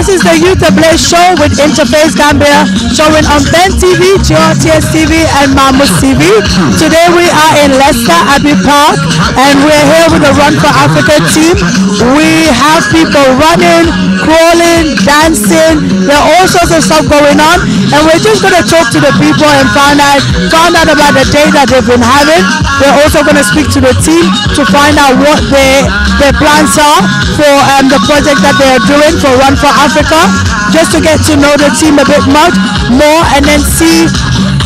This is the Youth Ablaze show with InterFace Gambia, showing on Ben TV, GRTS TV, and Mamos TV. Today we are in Leicester, Abbey Park, and we're here with the Run for Africa team. We have people running, crawling, dancing. There are all sorts of stuff going on, and we're just going to talk to the people and find out about the day that they've been having. We're also going to speak to the team to find out what their plans are for the project that they are doing for Run for Africa, just to get to know the team a bit more, and then see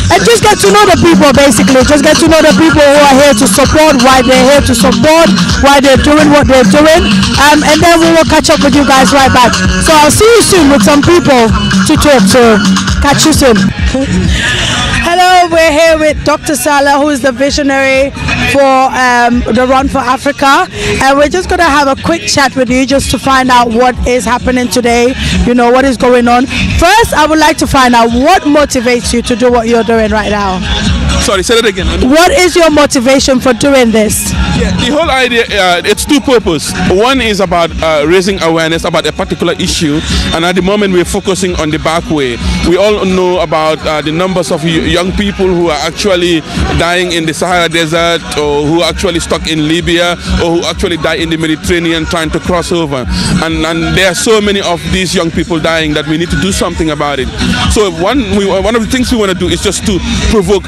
and just get to know the people, basically. Just get to know the people who are here to support, why they're here to support, why they're doing what they're doing, and then we will catch up with you guys right back. So I'll see you soon with some people to talk to. Catch you soon. Hello, we're here with Dr. Salah, who is the visionary for the Run for Africa, and we're just going to have a quick chat with you just to find out what is happening today, you know, what is going on. First, I would like to find out what motivates you to do what you're doing right now. Sorry, say that again. What is your motivation for doing this? Yeah, the whole idea, it's two purposes. One is about raising awareness about a particular issue, and at the moment we're focusing on the back way. We all know about the numbers of young people who are actually dying in the Sahara Desert, or who are actually stuck in Libya, or who actually die in the Mediterranean trying to cross over. And there are so many of these young people dying that we need to do something about it. So one of the things we want to do is just to provoke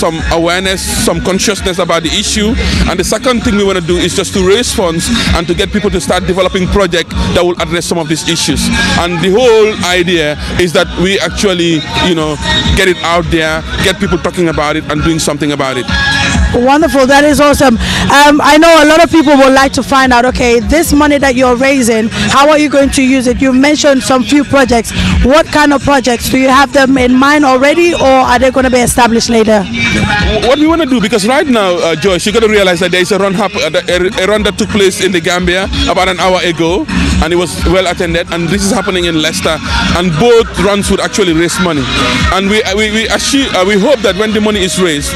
some awareness, some consciousness about the issue, and the second thing we want to do is just to raise funds and to get people to start developing projects that will address some of these issues. And the whole idea is that we actually, you know, get it out there, get people talking about it and doing something about it. Wonderful, that is awesome. I know a lot of people would like to find out, okay, this money that you're raising, how are you going to use it? You mentioned some few projects. What kind of projects? Do you have them in mind already, or are they going to be established later? What we want to do, because right now, Joyce, you got to realize that there is a run that took place in the Gambia about an hour ago, and it was well attended, and this is happening in Leicester, and both runs would actually raise money. And we hope that when the money is raised,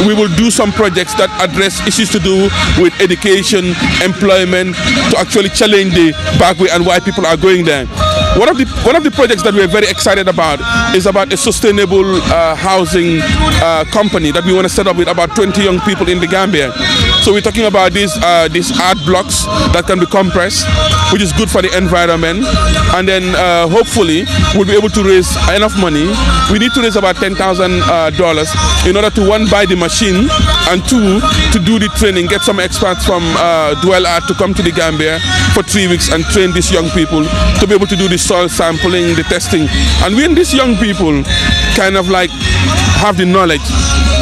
we will do some projects that address issues to do with education, employment, to actually challenge the back way and why people are going there. One of the projects that we're very excited about is about a sustainable housing company that we want to set up with about 20 young people in the Gambia. So we're talking about these art blocks that can be compressed, which is good for the environment, and then hopefully we'll be able to raise enough money. We need to raise about $10,000 in order to, one, buy the machine, and two, to do the training, get some experts from Dual Art to come to the Gambia for 3 weeks and train these young people to be able to do the soil sampling, the testing. And when these young people kind of like have the knowledge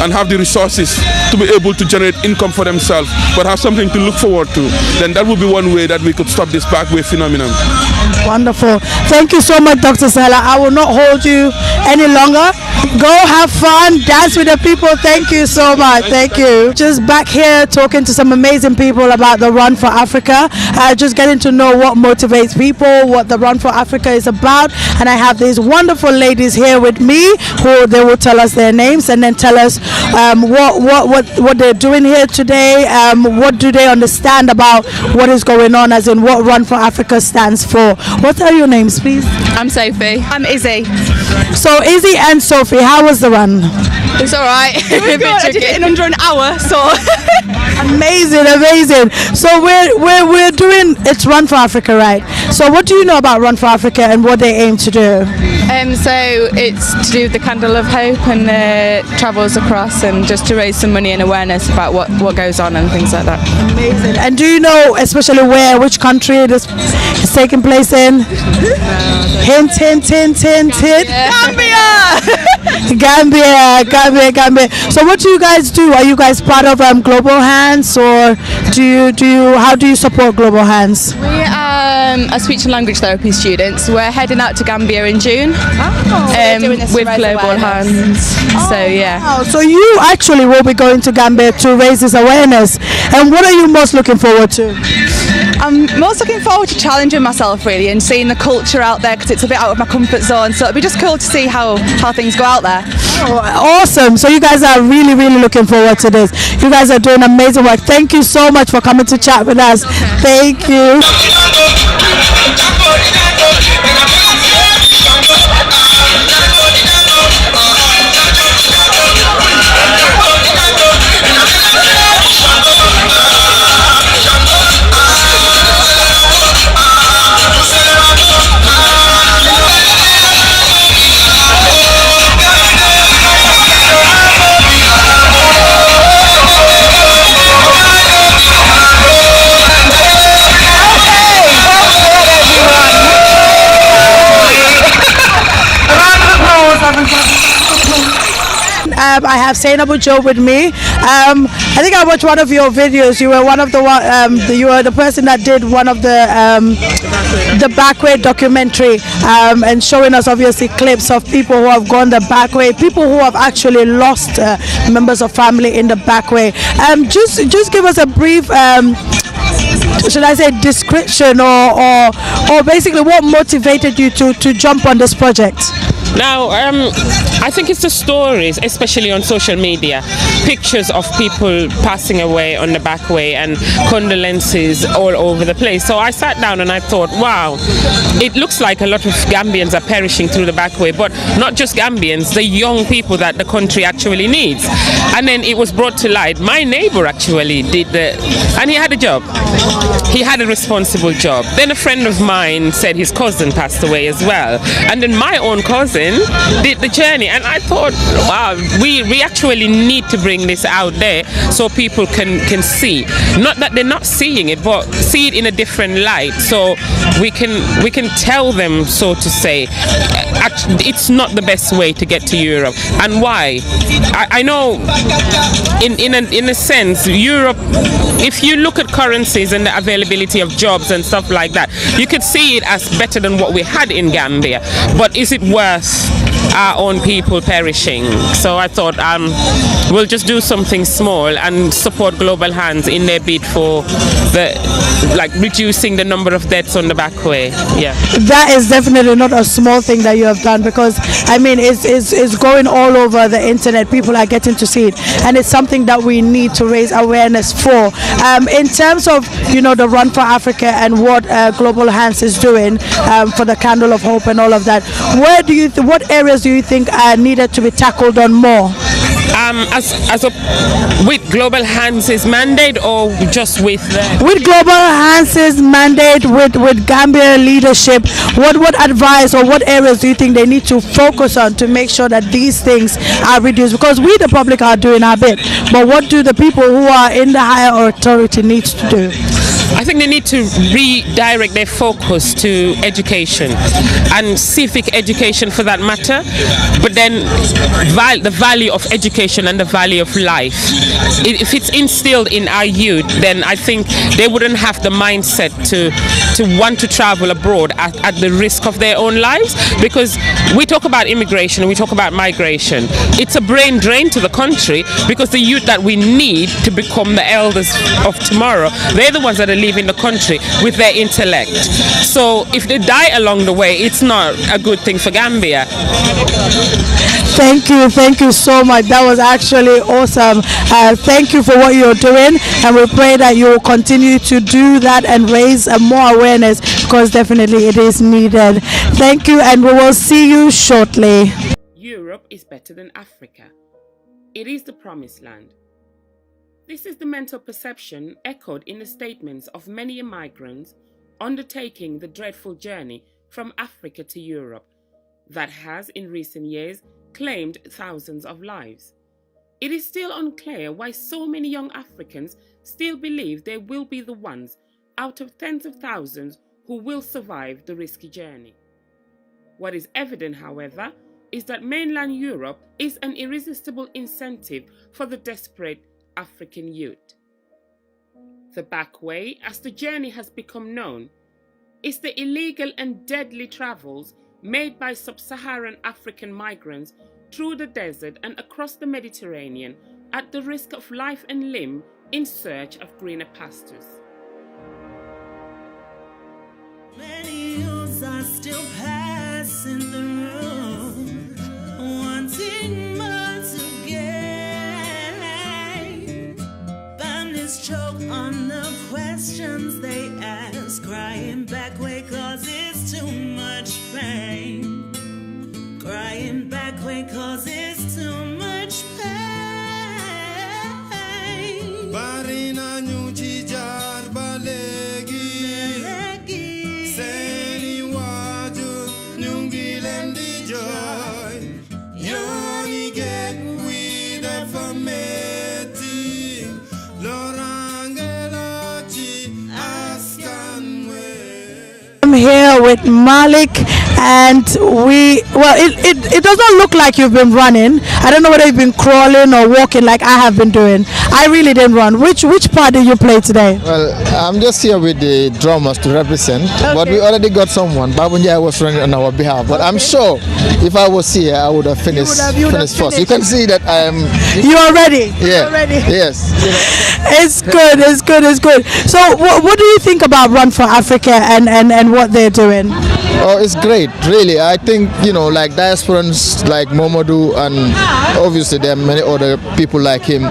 and have the resources to be able to generate income for themselves, but have something to look forward to, then that would be one way that we could stop this backway phenomenon. Wonderful. Thank you so much, Dr. Salah. I will not hold you any longer. Go have fun, dance with the people. Thank you so much. Thank you. Just back here talking to some amazing people about the Run for Africa. Just getting to know what motivates people, what the Run for Africa is about. And I have these wonderful ladies here with me who they will tell us their names and then tell us what they're doing here today. What do they understand about what is going on, as in what Run for Africa stands for. What are your names, please? I'm Sophie. I'm Izzy. So Izzy and Sophie, how was the run? It's all right. I did it in under an hour, so amazing. So we're doing it's Run for Africa, right? So what do you know about Run for Africa and what they aim to do? So it's to do with the Candle of Hope and travels across, and just to raise some money and awareness about what goes on and things like that. Amazing. And do you know especially which country it is taking place in? Hint. Gambia. So what do you guys do? Are you guys part of Global Hands, or how do you support Global Hands? We are speech and language therapy students. We're heading out to Gambia in June with Global Hands. So yeah. Wow. So you actually will be going to Gambia to raise this awareness. And what are you most looking forward to? I'm most looking forward to challenging myself, really, and seeing the culture out there, because it's a bit out of my comfort zone. So it'll be just cool to see how things go out there. Oh, awesome. So you guys are really looking forward to this. You guys are doing amazing work. Thank you so much for coming to chat with us. Thank you. I have Sainabu Joe with me. I think I watched one of your videos. You were one of you were the person that did one of the back way documentary, and showing us obviously clips of people who have gone the back way, people who have actually lost members of family in the back way. Just give us a brief, should I say, description or basically what motivated you to jump on this project? Now, I think it's the stories, especially on social media, pictures of people passing away on the back way and condolences all over the place. So I sat down and I thought, wow, it looks like a lot of Gambians are perishing through the back way, but not just Gambians, the young people that the country actually needs. And then it was brought to light. My neighbor actually did and he had a job. He had a responsible job. Then a friend of mine said his cousin passed away as well. And then my own cousin did the journey, and I thought, wow, we actually need to bring this out there so people can see, not that they're not seeing it, but see it in a different light, so we can tell them, so to say, it's not the best way to get to Europe. And why? I know in a sense, Europe, if you look at currencies and the availability of jobs and stuff like that, you could see it as better than what we had in Gambia, but is it worth our own people perishing? So I thought we'll just do something small and support Global Hands in their bid for reducing the number of deaths on the back way. Yeah, that is definitely not a small thing that you have done, because I mean it's going all over the internet. People are getting to see it, and it's something that we need to raise awareness for. In terms of the Run for Africa and what Global Hands is doing for the Candle of Hope and all of that, what areas do you think are needed to be tackled on more? With Global Hands' mandate, or just with Global Hands' mandate, with Gambia leadership, what advice or what areas do you think they need to focus on to make sure that these things are reduced? Because we, the public, are doing our bit, but what do the people who are in the higher authority need to do? I think they need to redirect their focus to education, and civic education for that matter, but then the value of education and the value of life. If it's instilled in our youth, then I think they wouldn't have the mindset to want to travel abroad at the risk of their own lives, because we talk about immigration, we talk about migration. It's a brain drain to the country, because the youth that we need to become the elders of tomorrow, they're the ones that are leaving the country with their intellect. So if they die along the way, it's not a good thing for Gambia. Thank you so much. That was actually awesome. Thank you for what you're doing, and we pray that you will continue to do that and raise more awareness, because definitely it is needed. Thank you, and we will see you shortly. Europe is better than Africa. It is the promised land. This is the mental perception echoed in the statements of many migrants undertaking the dreadful journey from Africa to Europe that has, in recent years, claimed thousands of lives. It is still unclear why so many young Africans still believe they will be the ones out of tens of thousands who will survive the risky journey. What is evident, however, is that mainland Europe is an irresistible incentive for the desperate African youth. The back way, as the journey has become known, is the illegal and deadly travels made by sub-Saharan African migrants through the desert and across the Mediterranean at the risk of life and limb in search of greener pastures. Many youths are still passing through, wanting more to gain. Families choke on the questions they ask, crying back way cause it's too much pain. Crying back way cause it's too much pain. Barina nyuchi jar balegi, seni waju nyungi lendi joy. Yoni get with a fameti, lorangelochi askanwe. I'm here with Malik and it doesn't look like you've been running. I don't know whether you've been crawling or walking like I have been doing. I really didn't run. Which part did you play today? Well, I'm just here with the drummers to represent, but we already got someone. Babunja was running on our behalf, but I'm sure if I was here, I would have finished first. You can see that I am. You are ready. Yeah. Ready. Yes. It's good. It's good. It's good. So, what do you think about Run for Africa and what they're doing? Oh, it's great, really. I think, like diasporans like Momodu, and obviously there are many other people like him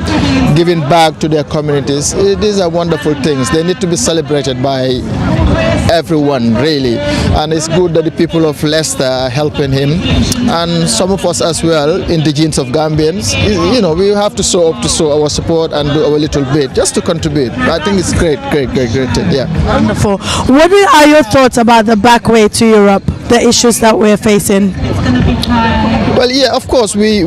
giving back to their communities. These are wonderful things. They need to be celebrated by everyone, really. And it's good that the people of Leicester are helping him, and some of us as well, indigenous of Gambians. We have to show our support and do our little bit just to contribute. I think it's great thing. Yeah. Wonderful. What are your thoughts about the back way to Europe, the issues that we're facing? Well, yeah, of course, we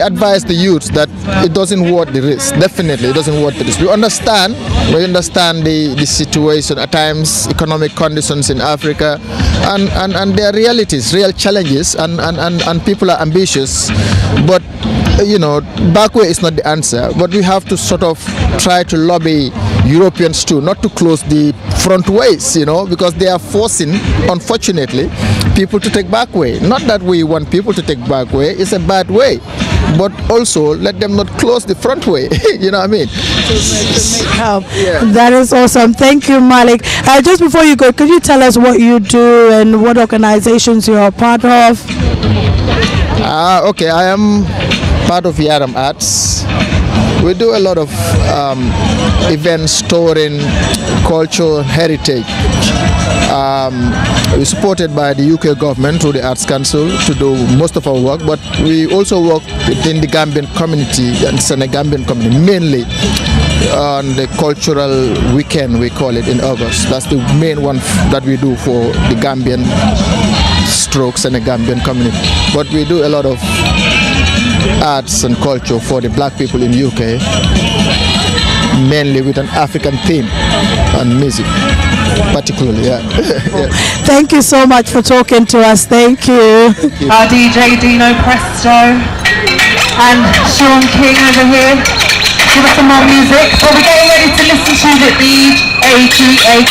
advise the youth that it doesn't worth the risk. Definitely, it doesn't worth the risk. We understand the situation at times, economic conditions in Africa, and their realities, real challenges, and people are ambitious, but back way is not the answer. But we have to sort of try to lobby Europeans too, not to close the front ways, because they are forcing, unfortunately, people to take back way. Not that we want people to take back way, it's a bad way, but also let them not close the front way. You know what I mean? Yeah. That is awesome. Thank you, Malik. Just before you go, could you tell us what you do and what organizations you are part of? Okay, I am part of Yaram Arts. We do a lot of events storing cultural heritage. We're supported by the UK government through the Arts Council to do most of our work, but we also work within the Gambian community and Senegambian community, mainly on the cultural weekend, we call it, in August. That's the main one that we do for the Gambian strokes and the Gambian community. But we do a lot of arts and culture for the black people in UK, mainly with an African theme and music particularly. Yeah. Thank you so much for talking to us. Thank you. Our DJ Dino Presto and Sean King over here. Give us some more music. So we're getting ready to listen to the AGA.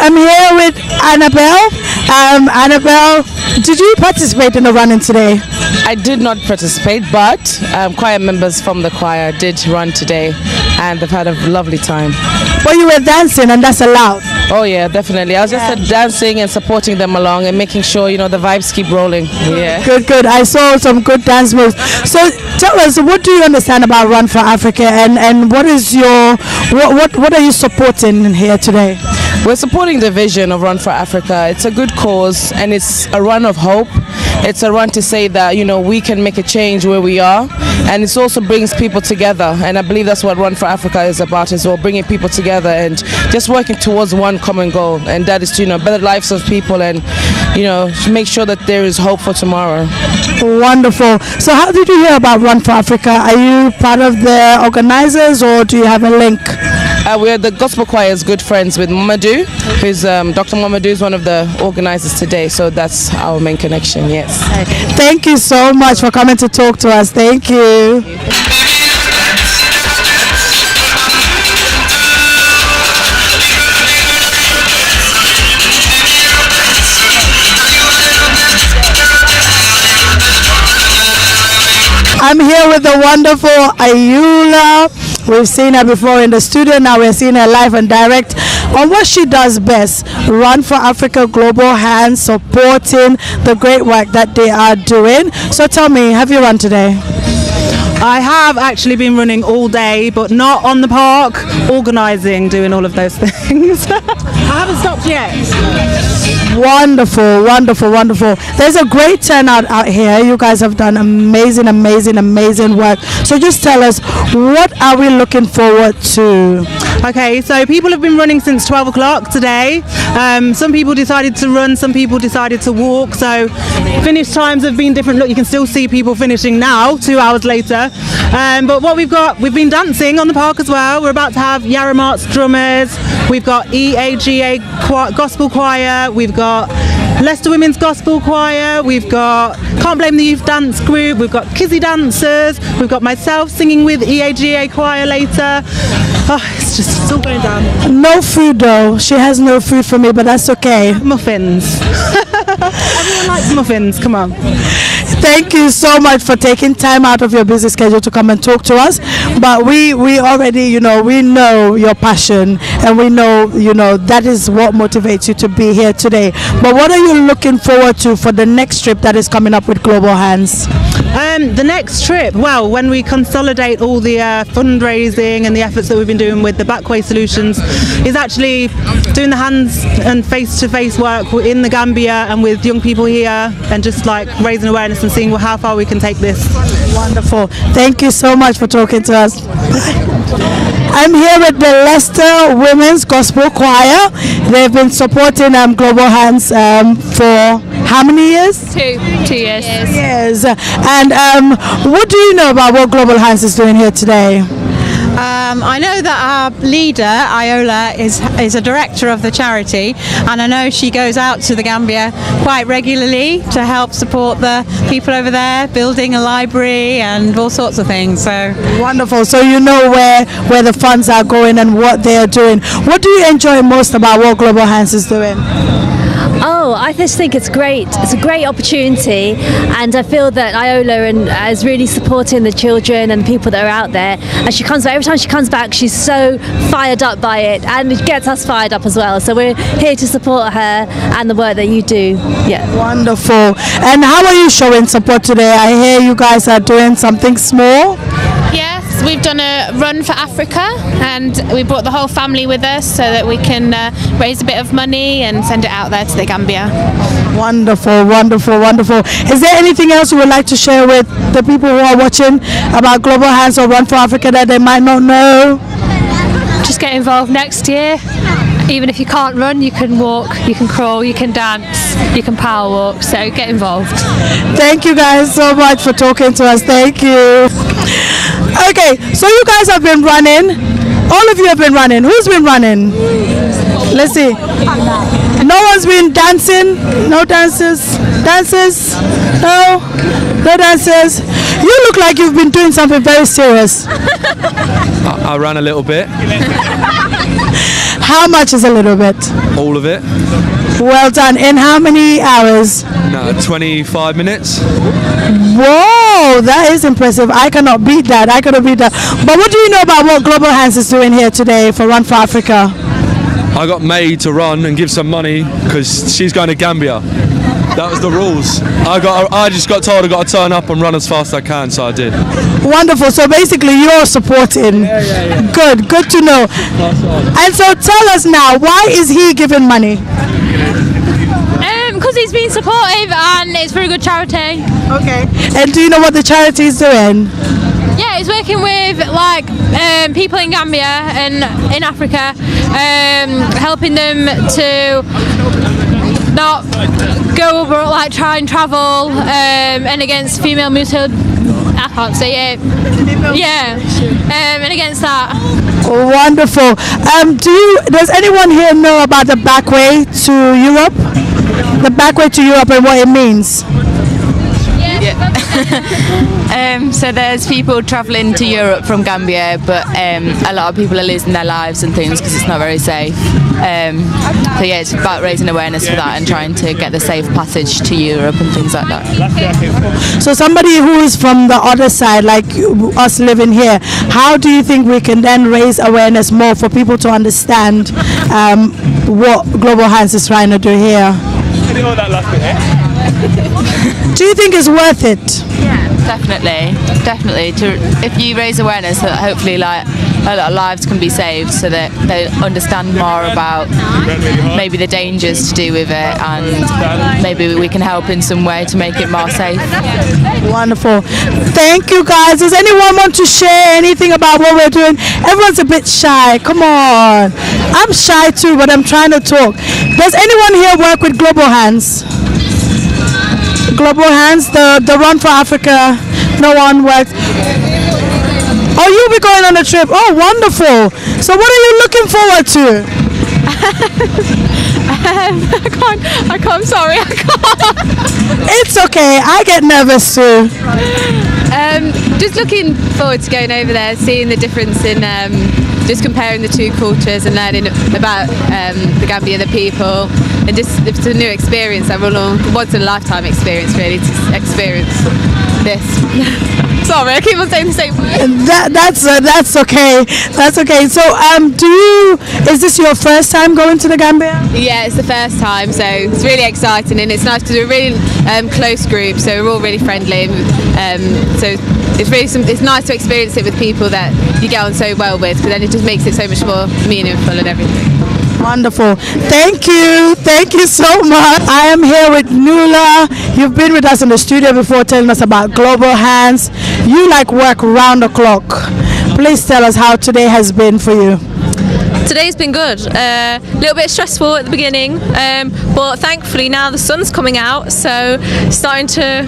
I'm here with Annabelle. Annabelle, did you participate in the running today? I did not participate, but choir members from the choir did run today, and they've had a lovely time. But you were dancing, and that's allowed. Oh yeah, definitely. I was just dancing and supporting them along and making sure the vibes keep rolling. Yeah. Good. I saw some good dance moves. So tell us, what do you understand about Run for Africa, and what is your what are you supporting here today? We're supporting the vision of Run for Africa. It's a good cause, and it's a run of hope. It's a run to say that we can make a change where we are, and it also brings people together. And I believe that's what Run for Africa is about, as well, bringing people together and just working towards one common goal, and that is to better lives of people and make sure that there is hope for tomorrow. Wonderful. So how did you hear about Run for Africa? Are you part of the organizers, or do you have a link? We're the gospel choir's good friends with Mamadou, who's Dr. Mamadou is one of the organizers today, so that's our main connection. Yes. Thank you so much for coming to talk to us. Thank you. I'm here with the wonderful Ayula. We've seen her before in the studio, now we're seeing her live and direct on what she does best, Run for Africa Global Hands, supporting the great work that they are doing. So tell me, have you run today? I have actually been running all day, but not on the park, organising, doing all of those things. I haven't stopped yet. Wonderful. There's a great turnout out here. You guys have done amazing work. So just tell us, what are we looking forward to Okay, so people have been running since 12 o'clock today. Some people decided to run, some people decided to walk. So finish times have been different. Look, you can still see people finishing now, 2 hours later. But what we've been dancing on the park as well. We're about to have Yaramart's drummers. We've got EAGA Gospel Choir. We've got Leicester Women's Gospel Choir. We've got Can't Blame the Youth Dance Group. We've got Kizzy Dancers. We've got myself singing with EAGA Choir later. Oh, it's all going down. No food though. She has no food for me, but that's okay. Muffins. Everyone likes muffins. Come on. Thank you so much for taking time out of your busy schedule to come and talk to us. But we already, we know your passion, and we know, that is what motivates you to be here today. But what are you looking forward to for the next trip that is coming up with Global Hands? The next trip, well, when we consolidate all the fundraising and the efforts that we've been doing with the Backway Solutions, is actually doing the hands and face-to-face work in the Gambia and with young people here, and just like raising awareness and seeing how far we can take this. Wonderful. Thank you so much for talking to us. I'm here with the Leicester Women's Gospel Choir. They've been supporting Global Hands for how many years? 2 years. Yes. And what do you know about what Global Hands is doing here today? I know that our leader, Iola, is a director of the charity, and I know she goes out to the Gambia quite regularly to help support the people over there, building a library and all sorts of things. So wonderful. So you know where the funds are going and what they are doing. What do you enjoy most about what Global Hands is doing? Oh, I just think it's great. It's a great opportunity, and I feel that Iola is really supporting the children and the people that are out there. And she comes back, every time she comes back, she's so fired up by it, and it gets us fired up as well. So we're here to support her and the work that you do. Yeah. Wonderful. And how are you showing support today? I hear you guys are doing something small. Yes, we've done a run for Africa, and we brought the whole family with us so that we can raise a bit of money and send it out there to the Gambia. Wonderful, wonderful, wonderful. Is there anything else you would like to share with the people who are watching about Global Hands or Run for Africa that they might not know? Just get involved next year. Even if you can't run, you can walk, you can crawl, you can dance, you can power walk, so get involved. Thank you guys so much for talking to us. Thank you. Okay, so you guys have been running. All of you have been running. Who's been running? Let's see. No one's been dancing? No dancers? Dancers? No? No dancers? You look like you've been doing something very serious. I ran a little bit. How much is a little bit? All of it. Well done. In how many hours? No, 25 minutes. Whoa, that is impressive. I cannot beat that. I cannot beat that. But what do you know about what Global Hands is doing here today for Run for Africa? I got made to run and give some money because she's going to Gambia. That was the rules. I just got told I got to turn up and run as fast as I can, so I did. Wonderful. So basically you're supporting. Yeah. Good to know. And so tell us now, why is he giving money? Because he's been supportive and it's for a good charity. Okay. And do you know what the charity is doing? Yeah, he's working with people in Gambia and in Africa, helping them to not go abroad, try and travel, and against female mutilation. I can't say it. Yeah, and against that. Wonderful. Does anyone here know about the Backway to Europe? The Backway to Europe and what it means? So there's people travelling to Europe from Gambia, but a lot of people are losing their lives and things because it's not very safe. So yeah, it's about raising awareness for that and trying to get the safe passage to Europe and things like that. So somebody who is from the other side, like us living here, how do you think we can then raise awareness more for people to understand what Global Hands is trying to do here? Do you think it's worth it? Yeah, definitely. If you raise awareness, that hopefully a lot of lives can be saved, so that they understand more about maybe the dangers to do with it, and maybe we can help in some way to make it more safe. Wonderful. Thank you, guys. Does anyone want to share anything about what we're doing? Everyone's a bit shy. Come on. I'm shy too, but I'm trying to talk. Does anyone here work with Global Hands? Global Hands, the Run for Africa. No one works. Oh, you'll be going on a trip. Oh, wonderful. So what are you looking forward to? I can't, sorry, I can't. It's okay, I get nervous too. Just looking forward to going over there, seeing the difference in just comparing the two cultures and learning about the Gambia, the people, and just it's a new experience. A once in a lifetime experience, really, to experience this. Sorry, I keep on saying the same word. That's okay. That's okay. So, is this your first time going to the Gambia? Yeah, it's the first time, so it's really exciting, and it's nice because we're a really close group, so we're all really friendly. So it's nice to experience it with people that you get on so well with, because then it just makes it so much more meaningful and everything. Wonderful. Thank you. Thank you so much. I am here with Nula. You've been with us in the studio before telling us about Global Hands. You work round the clock. Please tell us how today has been for you. Today's been good. A little bit stressful at the beginning, but thankfully now the sun's coming out, so it's starting to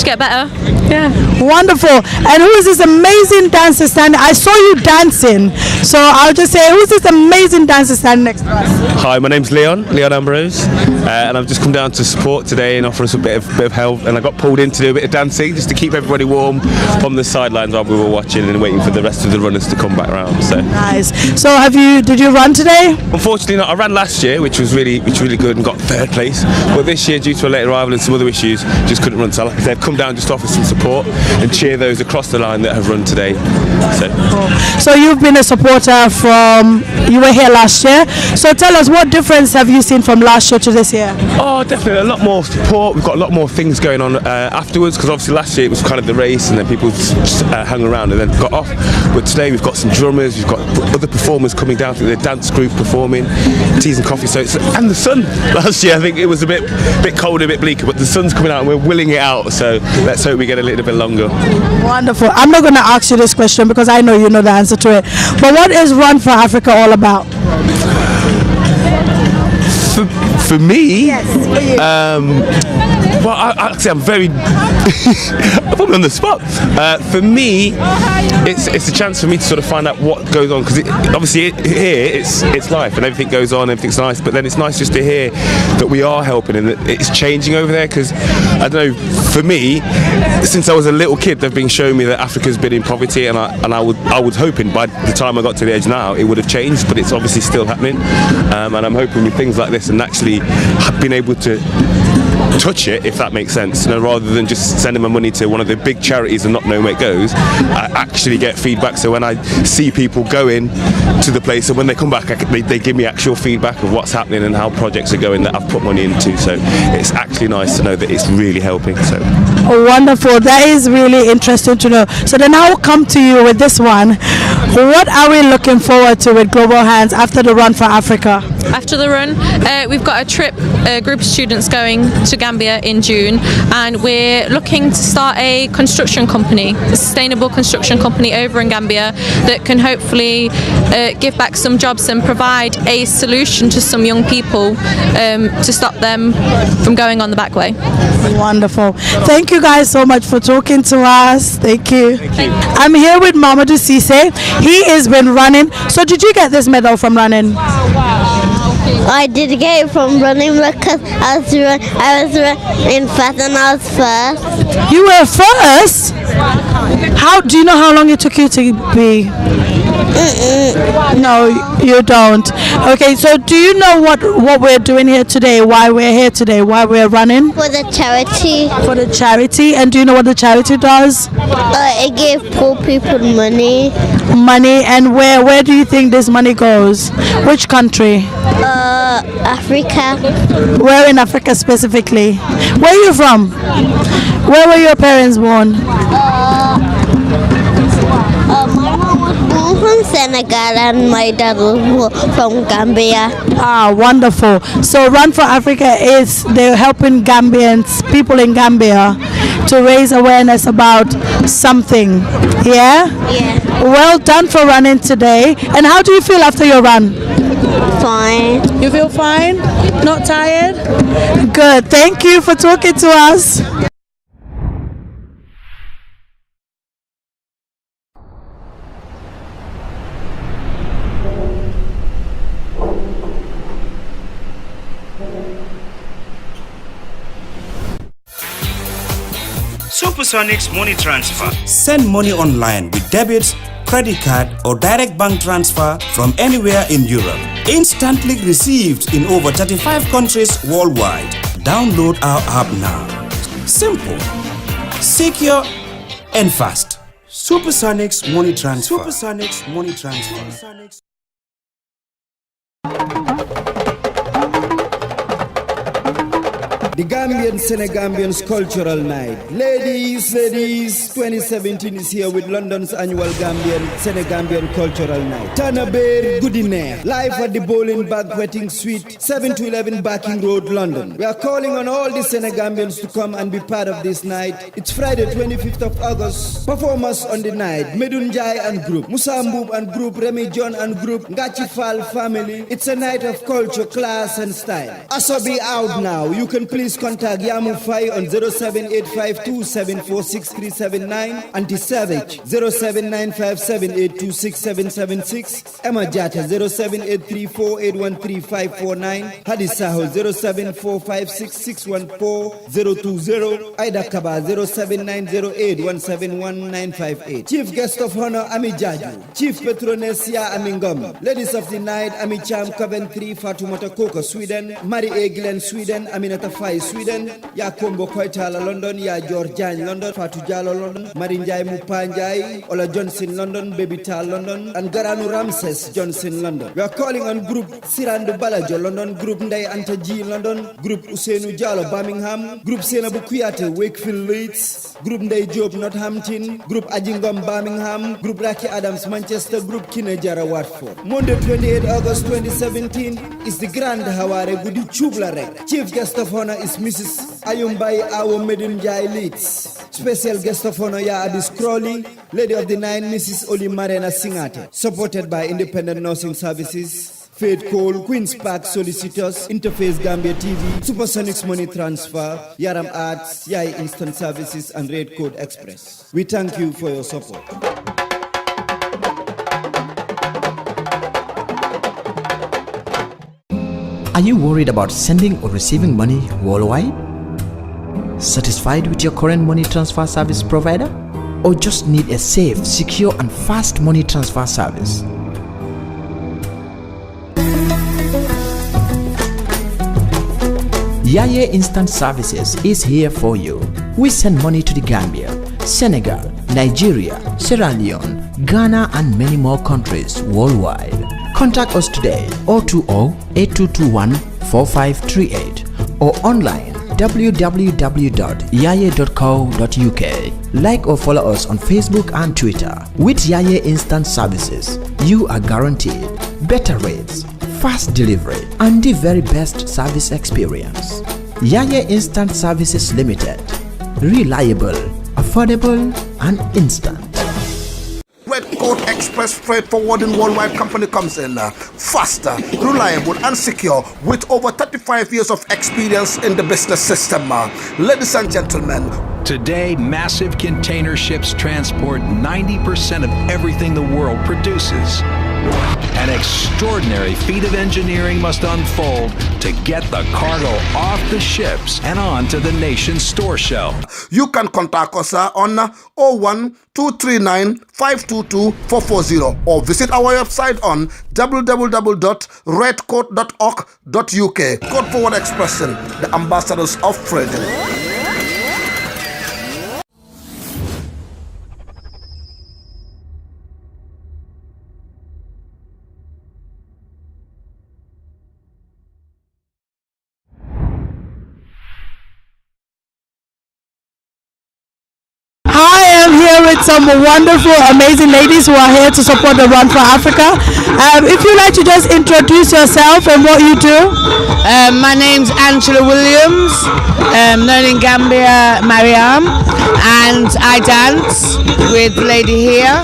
get better. Yeah. Wonderful. And who is this amazing dancer standing? I saw you dancing, so I'll just say, who's this amazing dancer standing next to us? Hi, my name's Leon Ambrose, and I've just come down to support today and offer us a bit of help. And I got pulled in to do a bit of dancing just to keep everybody warm from the sidelines while we were watching and waiting for the rest of the runners to come back round. So nice. So did you run today? Unfortunately not. I ran last year, which was really good, and got third place. But this year, due to a late arrival and some other issues, just couldn't run. So like I said, I've come down just to offer some support and cheer those across the line that have run today. So you've been a supporter you were here last year. So tell us, what difference have you seen from last year to this year? Oh, definitely a lot more support. We've got a lot more things going on afterwards, because obviously last year it was kind of the race and then people just hung around and then got off. But today we've got some drummers, we've got other performers coming down, the dance group performing, teas and coffee. And the sun. Last year I think it was a bit colder, a bit bleaker, but the sun's coming out and we're willing it out. So let's hope we get a little bit longer. Wonderful. I'm not going to ask you this question because I know you know the answer to it. But what is Run for Africa all about? For me, yes, for you. Well, actually, I'm very. I put me on the spot. For me, it's a chance for me to sort of find out what goes on, because obviously here it's life and everything goes on, everything's nice. But then it's nice just to hear that we are helping and that it's changing over there. Because I don't know, for me, since I was a little kid, they've been showing me that Africa's been in poverty, and I was hoping by the time I got to the age now it would have changed, but it's obviously still happening. And I'm hoping with things like this and actually have been able to touch it, if that makes sense, rather than just sending my money to one of the big charities and not knowing where it goes. I actually get feedback, so when I see people going to the place and when they come back they give me actual feedback of what's happening and how projects are going that I've put money into. So it's actually nice to know that it's really helping. So wonderful. That is really interesting to know. So then I'll come to you with this one. What are we looking forward to with Global Hands after the Run for Africa? After the run, we've got a trip, a group of students going to Gambia in June, and we're looking to start a construction company, a sustainable construction company over in Gambia that can hopefully give back some jobs and provide a solution to some young people to stop them from going on the back way. Wonderful. Thank you guys so much for talking to us. Thank you. I'm here with Mamadou Cisse. He has been running. So did you get this medal from running? I did get it from running because I was running fast and I was first. You were first? How do you know how long it took you to be? No, you don't. Okay, so do you know what we're doing here today? Why we're here today? Why we're running? For the charity. For the charity. And do you know what the charity does? It gives poor people money. Money. And where do you think this money goes? Which country? Africa. Where in Africa specifically? Where are you from? Where were your parents born? My mom was born I'm from Senegal and my dad was from Gambia. Ah, wonderful. So Run for Africa they're helping Gambians, people in Gambia, to raise awareness about something. Yeah? Yeah. Well done for running today. And how do you feel after your run? Fine. You feel fine? Not tired? Good. Thank you for talking to us. Supersonics Money Transfer. Send money online with debits, credit card or direct bank transfer from anywhere in Europe. Instantly received in over 35 countries worldwide. Download our app now. Simple, secure and fast. Supersonics Money Transfer. Supersonics Money Transfer. The Gambian Senegambians Cultural Night. Ladies, 2017 is here with London's annual Gambian Senegambian Cultural Night. Tanaber Goodiner, live at the Bowling Banqueting Suite, 7 to 11 Barking Road, London. We are calling on all the Senegambians to come and be part of this night. It's Friday, 25th of August. Performers on the night, Medunjai and Group, Musambub and Group, Remy John and Group, Ngachi Fall Family. It's a night of culture, class and style. Asobi out now. You can please contact Yamu Fai on 07852746379, Anti Savage 07957826776, Emma Jata 07834813549, Hadisaho 07456614020, Aida Kaba 07908171958. Chief Guest of Honor Ami Jaju, Chief Petronesia Amingom, Ladies of the Night Ami Cham Coventry, Fatumata Koko Sweden, Mary A. Glenn Sweden, Aminata Fai Sweden, Ya Kombo Koitala London, Ya Georgian London, Fatu Jalo London, Marinjai Mupanjai, Ola Johnson London, Baby Tal London, and Garanu Ramses Johnson London. We are calling on Group Sirandu Balajo London, Group Ndai Antaji London, Group Usenu Jalo Birmingham, Group Senabu Kuyate Wakefield Leeds, Group Ndai Job Northampton, Group Ajingom Birmingham, Group Raki Adams Manchester, Group Kinejara Watford. Monday 28 August 2017 is the Grand Haware Gudi Chublarek. Chief Guest of Honor is Mrs. Ayumbai Awo Medunjai Leeds. Special Guest of Honor Ya Abis Crowley, Lady of the Nine Mrs. Oli Marena Singate. Supported by Independent Nursing Services, Faith Cole, Queen's Park Solicitors, InterFace Gambia TV, Supersonics Money Transfer, Yaram Arts, Yai Instant Services and Red Code Express. We thank you for your support. Are you worried about sending or receiving money worldwide? Satisfied with your current money transfer service provider? Or just need a safe, secure and fast money transfer service? Yaye Instant Services is here for you. We send money to the Gambia, Senegal, Nigeria, Sierra Leone, Ghana and many more countries worldwide. Contact us today 020-8221-4538 or online www.yaye.co.uk. Like or follow us on Facebook and Twitter. With Yaye Instant Services, you are guaranteed better rates, fast delivery, and the very best service experience. Yaye Instant Services Limited. Reliable, affordable, and instant. Red Code Express Freight Forwarding Worldwide Company comes in faster, reliable and secure with over 35 years of experience in the business system. Ladies and gentlemen, today massive container ships transport 90% of everything the world produces. An extraordinary feat of engineering must unfold to get the cargo off the ships and onto the nation's store shelf. You can contact us on 01239522440 or visit our website on www.redcoat.org.uk. Code Forward Expression, the ambassadors of freedom. I am here with some wonderful, amazing ladies who are here to support the Run for Africa. If you'd like to just introduce yourself and what you do. My name's Angela Williams, known in Gambia, Mariam, and I dance with the lady here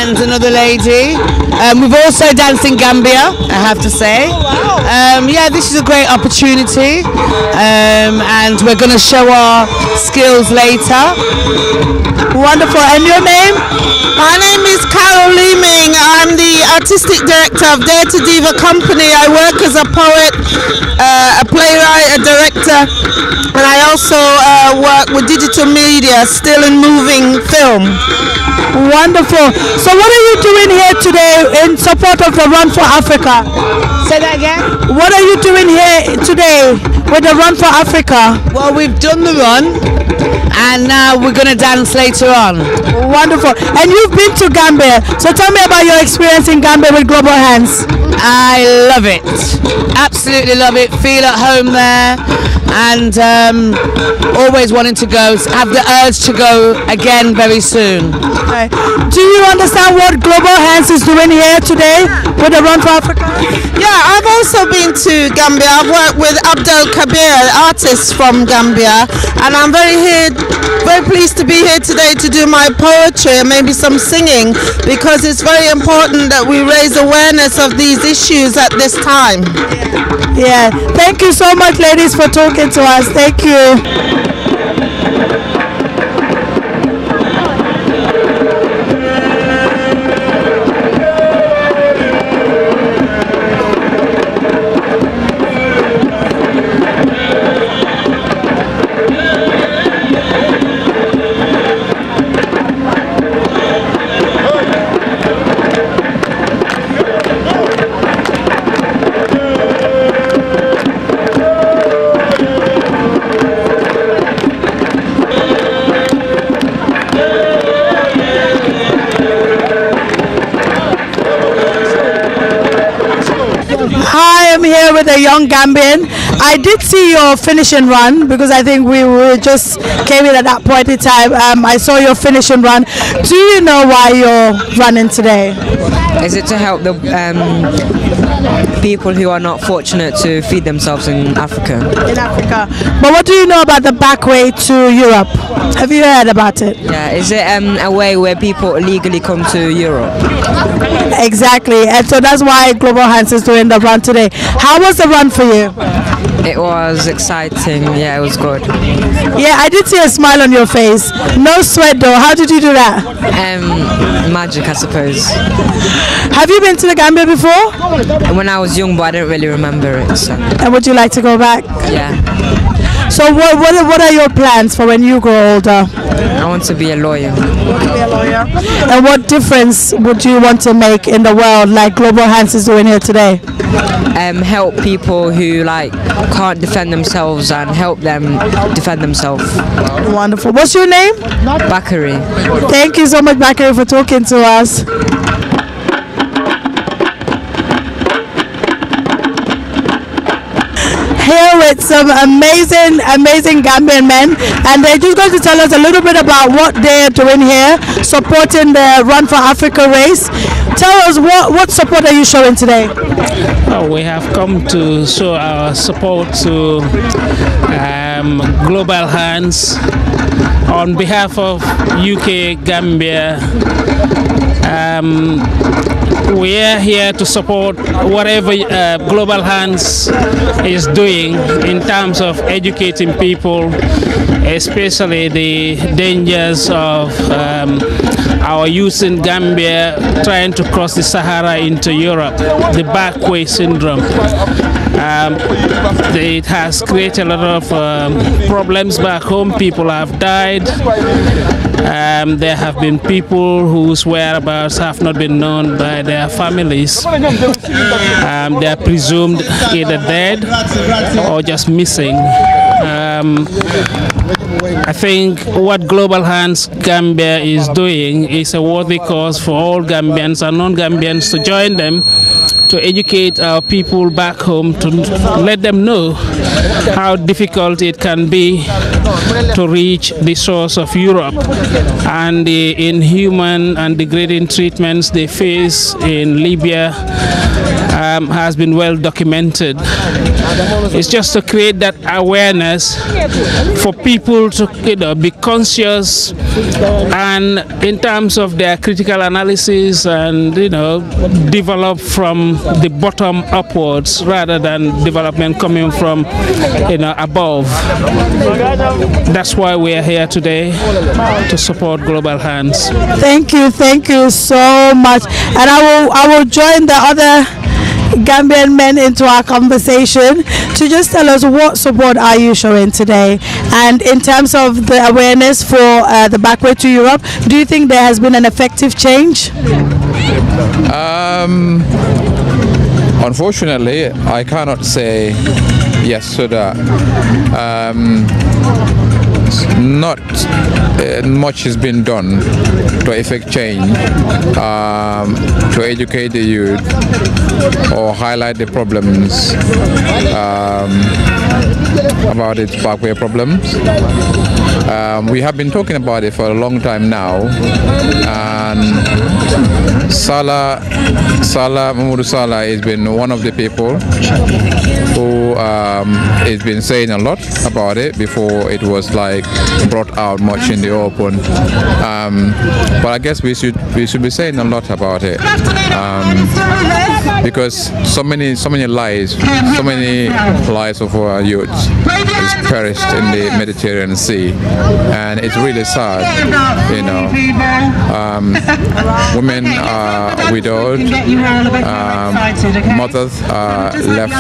and another lady. We've also danced in Gambia, I have to say. Yeah, this is a great opportunity, and we're going to show our skills later. Wonderful. And your name? My name is Carol Leeming. I'm the artistic director of Dare to Diva Company. I work as a poet, a playwright, a director, and I also work with digital media, still and moving film. Wonderful. So what are you doing here today in support of the Run for Africa? Say that again? What are you doing here today with the Run for Africa? Well, we've done the run, and now we're going to dance later on. Wonderful. And you've been to Gambia, so tell me about your experience in Gambia with Global Hands. I love it. Absolutely love it. Feel at home there, and always wanting to go. Have the urge to go again very soon. Okay. Do you understand what Global Hands is doing here today with the Run for Africa? Yeah, I've also been to Gambia. I've worked with Abdel Kabir, artists from Gambia, and I'm very pleased to be here today to do my poetry and maybe some singing, because it's very important that we raise awareness of these issues at this time. Yeah, thank you so much, ladies, for talking to us. Thank you. Here with a young Gambian. I did see your finish and run, because I think we were just came in at that point in time. I saw your finish and run. Do you know why you're running today? Is it to help the people who are not fortunate to feed themselves in Africa? In Africa. But what do you know about the back way to Europe? Have you heard about it? Yeah, is it a way where people illegally come to Europe? Exactly, and so that's why Global Hands is doing the run today. How was the run for you? It was exciting. Yeah, it was good. Yeah, I did see a smile on your face. No sweat though. How did you do that? Magic, I suppose. Have you been to the Gambia before? When I was young, but I didn't really remember it. So. And would you like to go back? Yeah. So what are your plans for when you grow older? I want to be a lawyer. You want to be a lawyer? And what difference would you want to make in the world, like Global Hands is doing here today? Help people who can't defend themselves and help them defend themselves. Wonderful. What's your name? Bakari. Thank you so much, Bakari, for talking to us. Here with some amazing Gambian men, and they're just going to tell us a little bit about what they're doing here, supporting the Run for Africa race. Tell us what support are you showing today? We have come to show our support to Global Hands on behalf of UK Gambia. We are here to support whatever Global Hands is doing in terms of educating people, especially the dangers of our youth in Gambia trying to cross the Sahara into Europe, the backway syndrome. It has created a lot of problems back home. People have died. There have been people whose whereabouts have not been known by their families. They are presumed either dead or just missing. I think what Global Hands Gambia is doing is a worthy cause for all Gambians and non-Gambians to join them, to educate our people back home, to let them know how difficult it can be to reach the shores of Europe, and the inhuman and degrading treatments they face in Libya has been well documented. It's just to create that awareness for people to be conscious, and in terms of their critical analysis, and develop from the bottom upwards rather than development coming from above. That's why we are here today, to support Global Hands. Thank you so much. And I will join the other Gambian men into our conversation to just tell us what support are you showing today, and in terms of the awareness for the back way to Europe, do you think there has been an effective change? Unfortunately, I cannot say yes to that. Not much has been done to effect change, to educate the youth or highlight the problems about its backway problems. We have been talking about it for a long time now, and Mamadou Salah has been one of the people who has been saying a lot about it before it was brought out much in the open. But I guess we should be saying a lot about it, because so many lives of our youths is perished in the Mediterranean Sea, and it's really sad. Women are widowed, mothers are left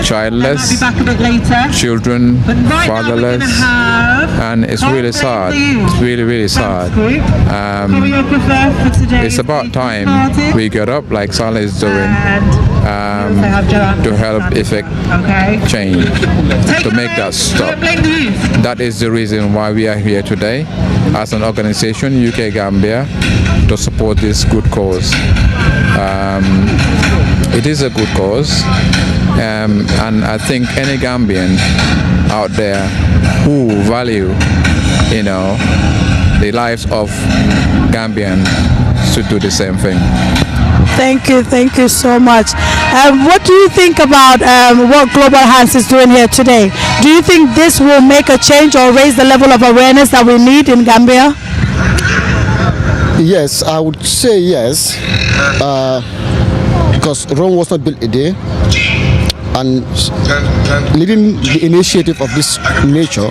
childless, children fatherless, and it's really sad. It's really sad. It's about time we get up like Salah is doing, to help effect change, to make that stop. That is the reason why we are here today as an organization, UK Gambia, to support this good cause. It is a good cause, and I think any Gambian out there who value the lives of Gambians should do the same thing. Thank you so much. What do you think about what Global Hands is doing here today? Do you think this will make a change or raise the level of awareness that we need in Gambia? Yes, I would say yes, because Rome was not built a day, and leading the initiative of this nature,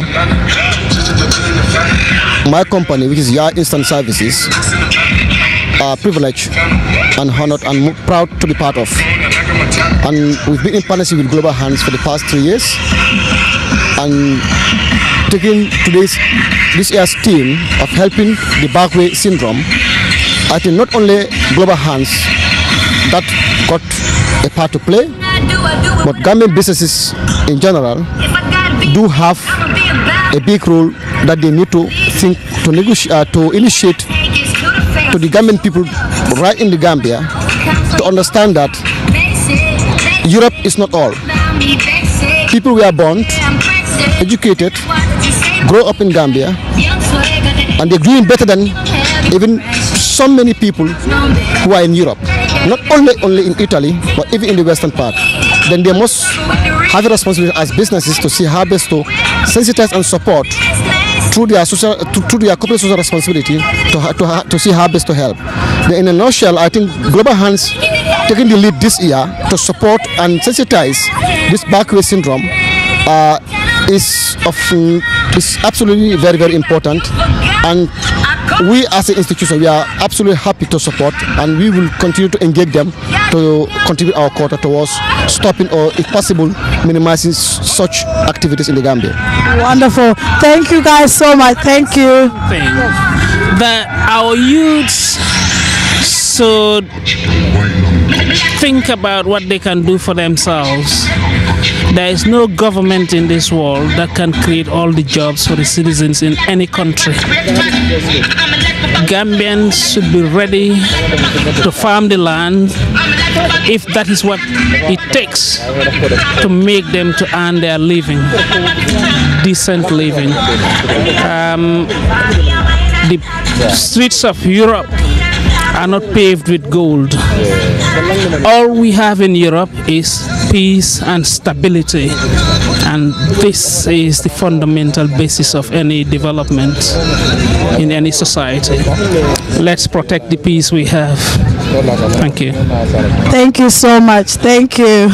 my company, which is Yah Instant Services, are privileged and honored and proud to be part of. And we've been in partnership with Global Hands for the past 3 years, and taking this year's theme of helping the backway syndrome, I think not only Global Hands that got a part to play, but Gambian businesses in general do have a big role that they need to think, to negotiate, to initiate to the Gambian people right in the Gambia, to understand that Europe is not all. People were born, educated, grow up in Gambia, and they're doing better than even so many people who are in Europe. Not only in Italy, but even in the western part. Then they must have a responsibility as businesses to see how best to sensitize and support through their corporate social responsibility to see how best to help. Then in a nutshell, I think Global Hands taking the lead this year to support and sensitize this backway syndrome is absolutely very, very important, and we as an institution, we are absolutely happy to support, and we will continue to engage them to contribute our quota towards stopping, or if possible minimizing such activities in the Gambia. Wonderful. Thank you guys so much. Thank you. That our youths should think about what they can do for themselves. There is no government in this world that can create all the jobs for the citizens in any country. Gambians should be ready to farm the land if that is what it takes to make them to earn their living, decent living. The streets of Europe are not paved with gold. All we have in Europe is peace and stability, and this is the fundamental basis of any development in any society. Let's protect the peace we have. Thank you. Thank you so much. Thank you.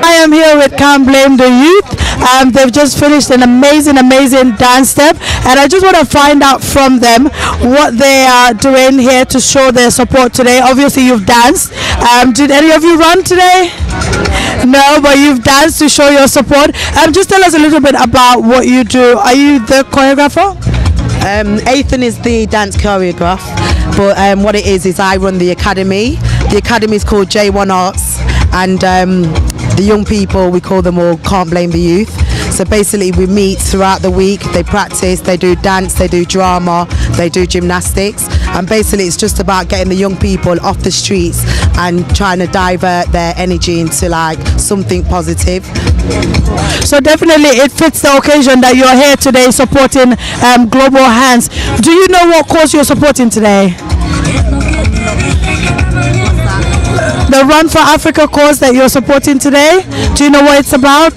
I am here with Can't Blame the Youth. They've just finished an amazing dance step, and I just want to find out from them what they are doing here to show their support today. Obviously you've danced. Did any of you run today? No, but you've danced to show your support. Just tell us a little bit about what you do. Are you the choreographer? Ethan is the dance choreographer, but what it is I run the academy. The academy is called J1 Arts, and the young people, we call them all Can't Blame the Youth. So basically we meet throughout the week, they practice, they do dance, they do drama, they do gymnastics, and basically it's just about getting the young people off the streets and trying to divert their energy into like something positive. So definitely it fits the occasion that you're here today supporting Global Hands. Do you know what cause you're supporting today? The Run for Africa cause that you're supporting today, do you know what it's about?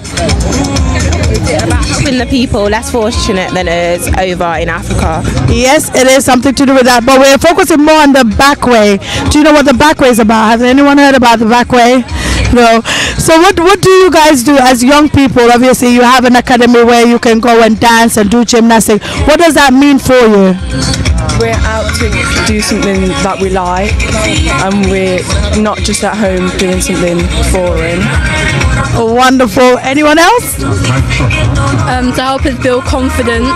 It's about helping the people less fortunate than us over in Africa. Yes, it is something to do with that, but we're focusing more on the back way. Do you know what the back way is about? Has anyone heard about the back way? No. So what do you guys do as young people? Obviously you have an academy where you can go and dance and do gymnastics. What does that mean for you? We're out to do something that we like, and we're not just at home doing something boring. Wonderful. Anyone else? To help us build confidence,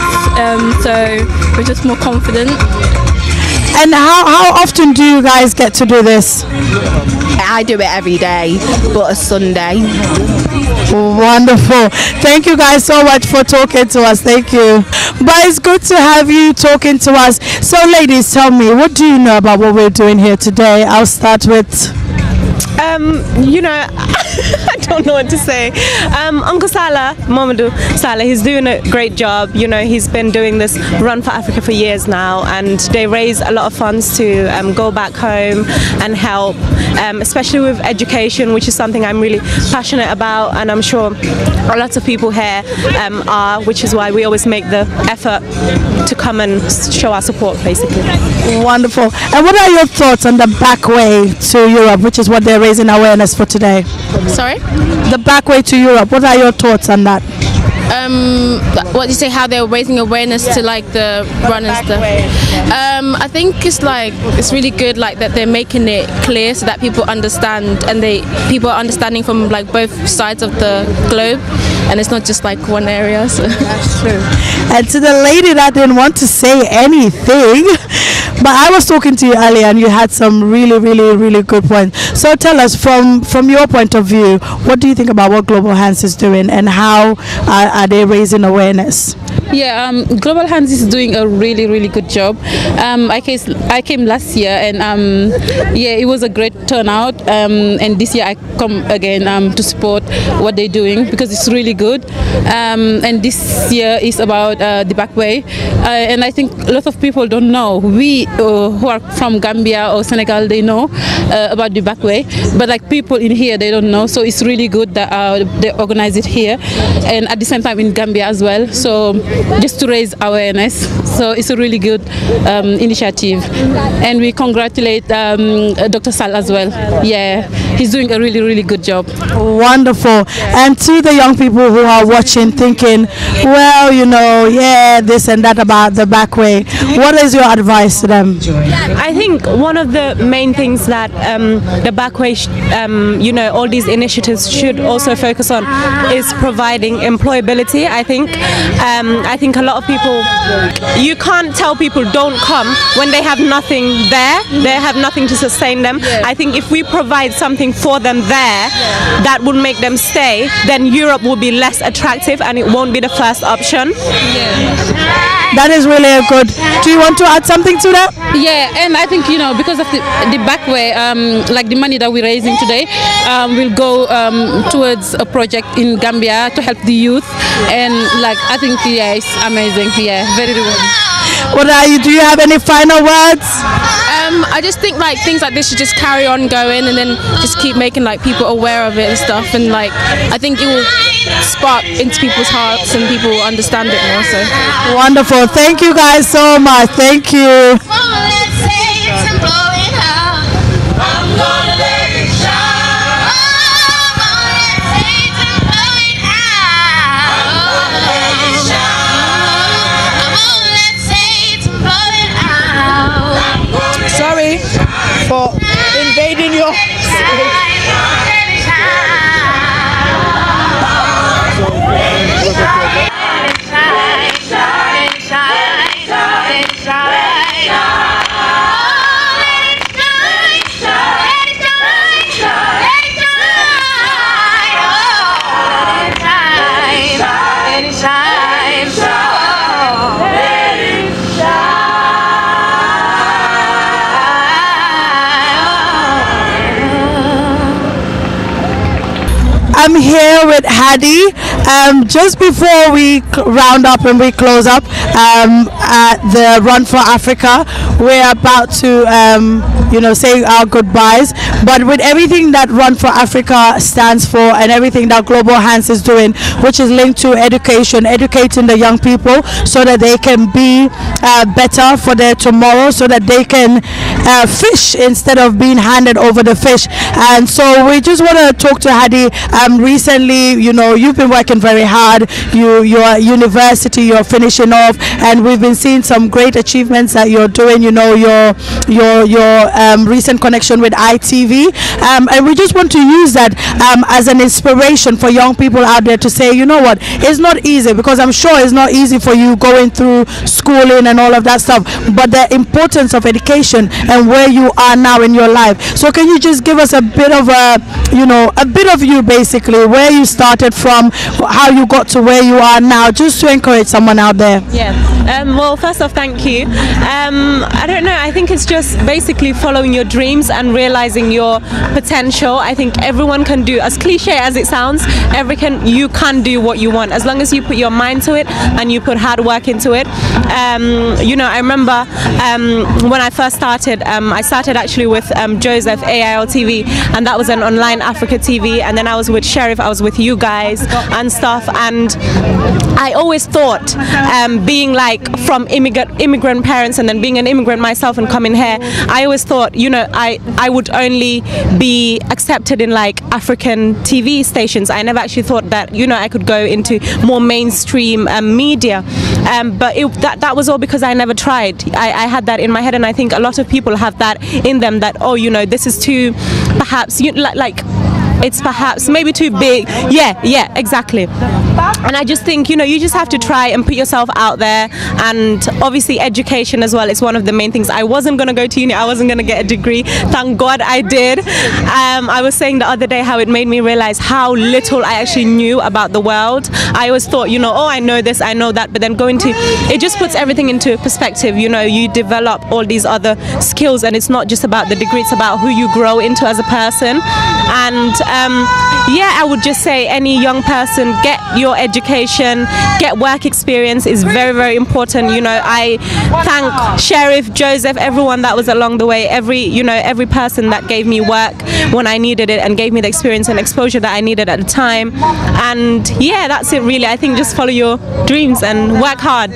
so we're just more confident. And how often do you guys get to do this? I do it every day, but a Sunday. Wonderful. Thank you guys so much for talking to us. Thank you. But it's good to have you talking to us. So ladies, tell me, what do you know about what we're doing here today? I'll start with... you know, I don't know what to say. Uncle Salah, Mamadou Salah, he's doing a great job. You know, he's been doing this Run for Africa for years now, and they raise a lot of funds to go back home and help, especially with education, which is something I'm really passionate about, and I'm sure a lot of people here are, which is why we always make the effort to come and show our support, basically. Wonderful. And what are your thoughts on the back way to Europe, which is what they're raising awareness for today? Sorry? The back way to Europe. What are your thoughts on that? What do you say? How they're raising awareness to like the run and stuff. I think it's really good like that they're making it clear so that people understand, and people are understanding from like both sides of the globe, and it's not just like one area. So. That's true. And to the lady that didn't want to say anything, but I was talking to you earlier and you had some really good points. So tell us from your point of view, what do you think about what Global Hands is doing, and how are they raising awareness? Yeah, Global Hands is doing a really good job. I came last year, and yeah, it was a great turnout. And this year I come again to support what they're doing because it's really good. And this year is about the back way, and I think a lot of people don't know. We who are from Gambia or Senegal, they know about the back way, but like people in here, they don't know. So it's really good that they organize it here, and at the same time in Gambia as well. So just to raise awareness. So it's a really good initiative, and we congratulate Dr. Sal as well. Yeah, he's doing a really good job. Wonderful. And to the young people who are watching, thinking, well, you know, yeah, this and that about the back way, what is your advice to them? I think one of the main things that the back way, you know, all these initiatives should also focus on is providing employability. I think a lot of people, you can't tell people don't come when they have nothing there, they have nothing to sustain them. I think if we provide something for them there that would make them stay, then Europe will be less attractive and it won't be the first option. That is really good. Do you want to add something to that? Yeah, and I think, you know, because of the back way, like the money that we're raising today will go towards a project in Gambia to help the youth, and like I think, yeah, it's amazing. Yeah, very rewarding. Do you have any final words? I just think like things like this should just carry on going, and then just keep making like people aware of it and stuff, and like I think it will spark into people's hearts and people will understand it more. So wonderful. Thank you guys so much. Thank you. Sorry for invading your I'm here with Hadi. Just before we round up and we close up at the Run for Africa, we're about to say our goodbyes. But with everything that Run for Africa stands for and everything that Global Hands is doing, which is linked to education, educating the young people so that they can be better for their tomorrow, so that they can fish instead of being handed over the fish. And so we just want to talk to Hadi. Recently, you've been working very hard. You're at university, you're finishing off, and we've been seeing some great achievements that you're doing. Your recent connection with ITV, and we just want to use that as an inspiration for young people out there to say, you know what, it's not easy, because I'm sure it's not easy for you going through schooling and all of that stuff, but the importance of education and where you are now in your life. So can you just give us a bit of you basically, where you started from, how you got to where you are now, just to encourage someone out there? Well, first off, thank you. I don't know, I think it's just basically following your dreams and realizing your potential. I think everyone can do, as cliche as it sounds, you can do what you want as long as you put your mind to it and you put hard work into it. I remember when I first started, I started actually with Joseph AIL TV, and that was an online Africa TV, and then I was with Sheriff, I was with you guys and stuff, and I always thought being like from immigrant parents and then being an immigrant myself and coming here, I always thought I would only be accepted in like African TV stations. I never actually thought that I could go into more mainstream media, but that was all because I never tried. I had that in my head, and I think a lot of people have that in them, that this is too, perhaps it's perhaps maybe too big. Yeah, exactly. And I just think, you just have to try and put yourself out there, and obviously education as well is one of the main things. I wasn't going to go to uni, I wasn't going to get a degree. Thank God I did. I was saying the other day how it made me realize how little I actually knew about the world. I always thought, I know this, I know that, but then it just puts everything into perspective. You develop all these other skills, and it's not just about the degree, it's about who you grow into as a person. And I would just say any young person, get your education education, get work experience is very, very important. You know, I thank Sheriff, Joseph, everyone that was along the way, every person that gave me work when I needed it and gave me the experience and exposure that I needed at the time. And yeah, that's it really. I think just follow your dreams and work hard.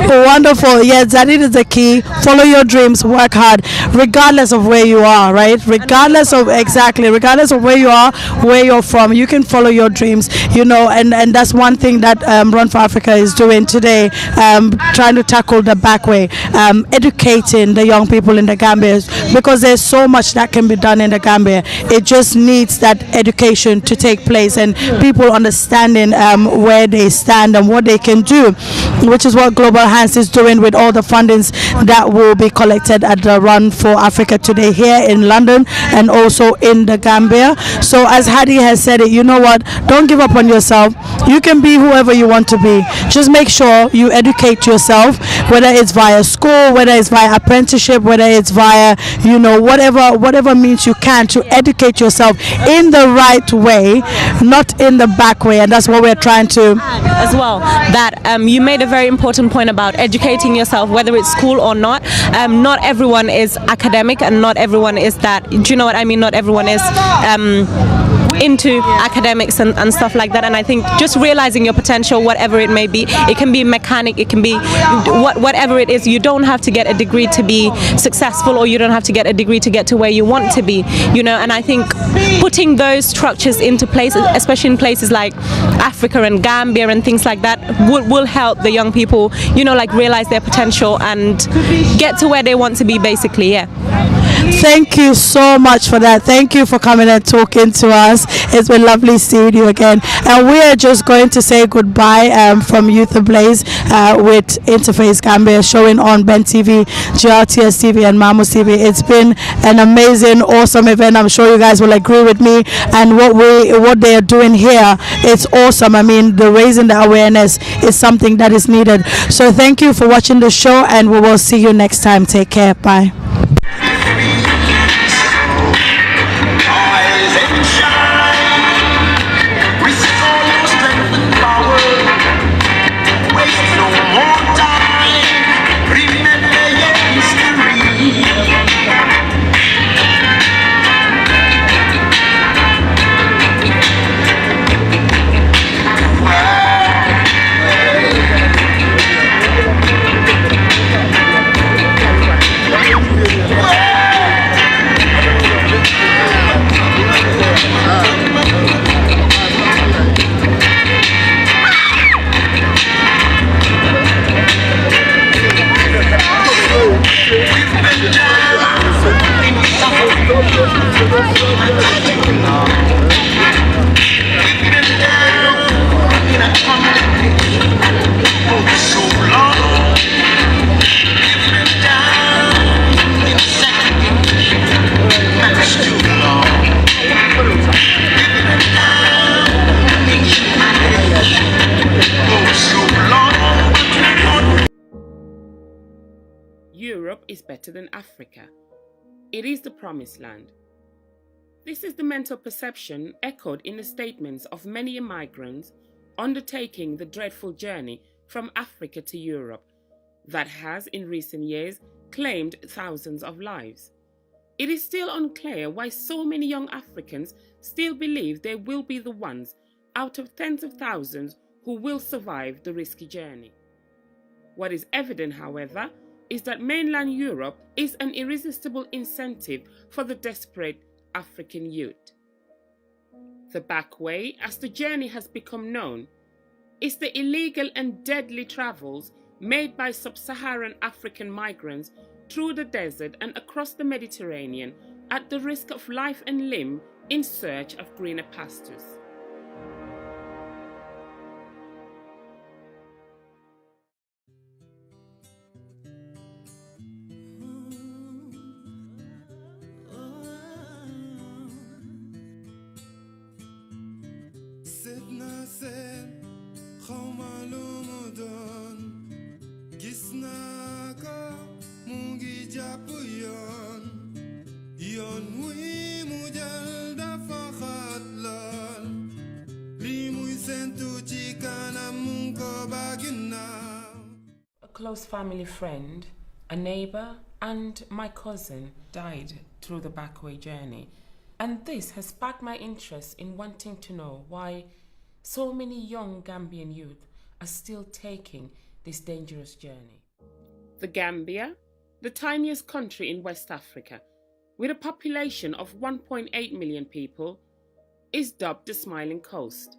Wonderful. Yes, that is the key. Follow your dreams, work hard, regardless of where you are, right? Regardless of where you are, where you're from, you can follow your dreams, you know, and that's one thing that Run for Africa is doing today, trying to tackle the back way, educating the young people in the Gambia, because there's so much that can be done in the Gambia. It just needs that education to take place and people understanding where they stand and what they can do, which is what Global Hands is doing with all the fundings that will be collected at the Run for Africa today here in London and also in the Gambia. So as Hadi has said it, you know what, don't give up on yourself. You can be whoever you want to be. Just make sure you educate yourself, whether it's via school, whether it's via apprenticeship, whether it's via, you know, whatever means you can to educate yourself in the right way, not in the back way. And that's what we're trying to as well, that you made a very important point about educating yourself, whether it's school or not. Not everyone is academic and not everyone is that, do you know what I mean? Not everyone is into academics and stuff like that. And I think just realizing your potential, whatever it may be, it can be mechanic, it can be whatever it is. You don't have to get a degree to be successful, or you don't have to get a degree to get to where you want to be, you know. And I think putting those structures into place, especially in places like Africa and Gambia and things like that, will help the young people, you know, like realize their potential and get to where they want to be, basically. Yeah. Thank you so much for that. Thank you for coming and talking to us. It's been lovely seeing you again. And we are just going to say goodbye from Youth Ablaze with InterFace Gambia, showing on Ben TV, GRTS TV and Mamos TV. It's been an amazing, awesome event. I'm sure you guys will agree with me. And what they are doing here, it's awesome. I mean, the raising the awareness is something that is needed. So thank you for watching the show, and we will see you next time. Take care. Bye. Europe is better than Africa. It is the promised land. This is the mental perception echoed in the statements of many migrants undertaking the dreadful journey from Africa to Europe that has in recent years claimed thousands of lives. It is still unclear why so many young Africans still believe they will be the ones out of tens of thousands who will survive the risky journey. What is evident, however, is that mainland Europe is an irresistible incentive for the desperate African youth. The back way, as the journey has become known, is the illegal and deadly travels made by sub-Saharan African migrants through the desert and across the Mediterranean at the risk of life and limb in search of greener pastures. Sentu jika close family friend, a neighbor, and my cousin died through the backway journey. And this has sparked my interest in wanting to know why so many young Gambian youth are still taking this dangerous journey. The Gambia, the tiniest country in West Africa, with a population of 1.8 million people, is dubbed the Smiling Coast.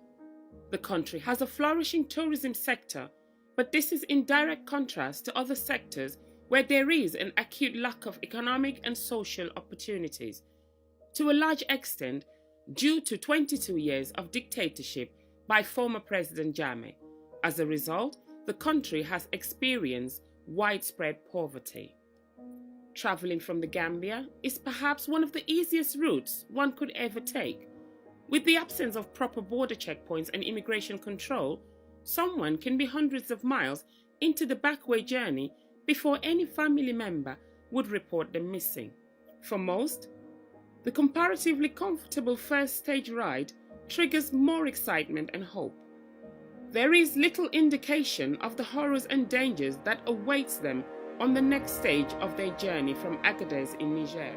The country has a flourishing tourism sector, but this is in direct contrast to other sectors where there is an acute lack of economic and social opportunities, to a large extent due to 22 years of dictatorship by former President Jammeh. As a result, the country has experienced widespread poverty. Traveling from the Gambia is perhaps one of the easiest routes one could ever take. With the absence of proper border checkpoints and immigration control, someone can be hundreds of miles into the backway journey before any family member would report them missing. For most, the comparatively comfortable first stage ride triggers more excitement and hope. There is little indication of the horrors and dangers that awaits them on the next stage of their journey from Agadez in Niger.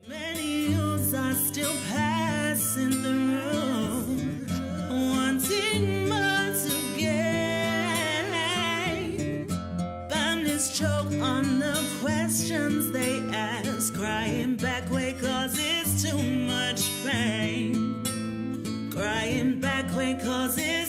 Many youths are still passing through, wanting more to gain. Families choke on the questions they ask, crying back way cause it's too much pain. Crying back way cause it's